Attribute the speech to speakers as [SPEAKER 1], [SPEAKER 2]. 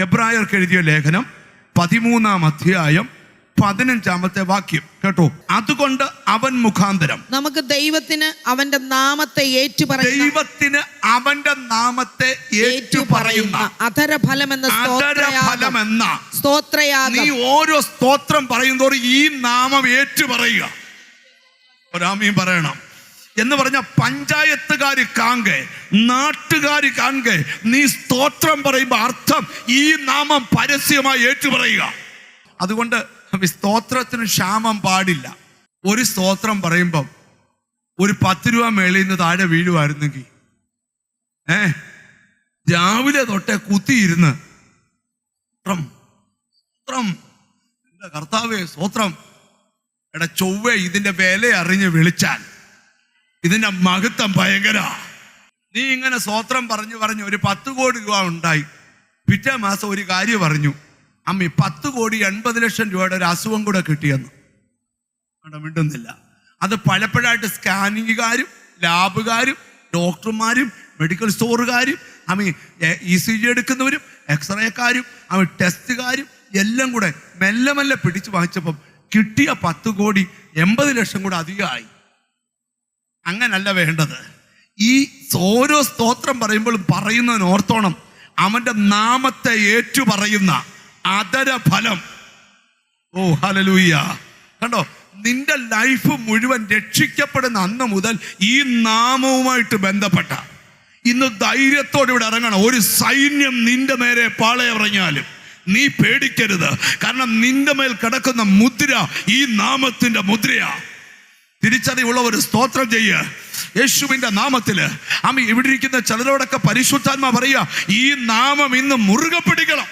[SPEAKER 1] എബ്രായർക്ക് എഴുതിയ ലേഖനം 13-ാം അധ്യായം 15-ാമത്തെ വാക്യം കേട്ടോ. അതുകൊണ്ട് അവൻ മുഖാന്തരം
[SPEAKER 2] നമുക്ക് ദൈവത്തിന് അവന്റെ നാമത്തെ
[SPEAKER 1] ദൈവത്തിന് അവന്റെ നാമത്തെ ഏറ്റുപറയുന്ന
[SPEAKER 2] അധരഫലമെന്ന സ്തോത്രയാഗം.
[SPEAKER 1] നീ ഓരോ സ്തോത്രം പറയുന്നതോറും ഈ നാമം ഏറ്റുപറയുക. ഒരാമീൻ പറയണം എന്ന് പറഞ്ഞ പഞ്ചായത്തുകാർ കാൺകെ, നാട്ടുകാർ കാൺകെ, നീ സ്തോത്രം പറയുമ്പോൾ അർത്ഥം ഈ നാമം പരസ്യമായി ഏറ്റുപറയുക. അതുകൊണ്ട് സ്തോത്രത്തിന് ക്ഷാമം പാടില്ല. ഒരു സ്തോത്രം പറയുമ്പം ഒരു 10 രൂപ മേളിൽ നിന്ന് താഴെ വീഴുമായിരുന്നെങ്കിൽ രാവിലെ തൊട്ടേ കുത്തിയിരുന്ന് എന്റെ കർത്താവേ സ്തോത്രം എടാ ചൊവ്വേ ഇതിന്റെ വില അറിഞ്ഞ് വിളിച്ചാൽ ഇതിന്റെ മഹത്വം ഭയങ്കര. നീ ഇങ്ങനെ സ്തോത്രം പറഞ്ഞു ഒരു 10 കോടി രൂപ ഉണ്ടായി. പിറ്റേ മാസം ഒരു കാര്യം പറഞ്ഞു, അമ്മി 10 കോടി 80 ലക്ഷം രൂപയുടെ ഒരു അസുഖം കൂടെ കിട്ടിയെന്ന്. അവിടെ മിണ്ടുന്നില്ല. അത് പലപ്പോഴായിട്ട് സ്കാനിങ്ങുകാരും ലാബുകാരും ഡോക്ടർമാരും മെഡിക്കൽ സ്റ്റോറുകാരും ECG എടുക്കുന്നവരും എക്സ്റേക്കാരും ടെസ്റ്റുകാരും എല്ലാം കൂടെ മെല്ലെ മെല്ലെ പിടിച്ചു വാങ്ങിച്ചപ്പം കിട്ടിയ 10 കോടി 80 ലക്ഷം കൂടെ അധികമായി. അങ്ങനല്ല വേണ്ടത്. ഈ ഓരോ സ്തോത്രം പറയുമ്പോഴും പറയുന്നവന് ഓർത്തോണം, അവന്റെ നാമത്തെ ഏറ്റുപറയുന്ന അധരഫലം. ഓ ഹല്ലേലൂയ. കണ്ടോ, നിന്റെ ലൈഫ് മുഴുവൻ രക്ഷിക്കപ്പെടുന്ന അന്ന് മുതൽ ഈ നാമവുമായിട്ട് ബന്ധപ്പെട്ട ഇന്ന് ധൈര്യത്തോടെ ഇവിടെ ഇറങ്ങണം. ഒരു സൈന്യം നിന്റെ നേരെ പാളയറിഞ്ഞാലും നീ പേടിക്കരുത്. കാരണം നിന്റെ മേൽ കിടക്കുന്ന മുദ്ര ഈ നാമത്തിന്റെ മുദ്രയാ. തിരിച്ചറിവുള്ള ഒരു സ്തോത്രം ചെയ്യുക യേശുവിന്റെ നാമത്തില്. ഇവിടെ ഇരിക്കുന്ന ചിലരോടൊക്കെ പരിശുദ്ധാത്മാ പറയുക, ഈ നാമം ഇന്ന് മുറുകെ പിടിക്കണം.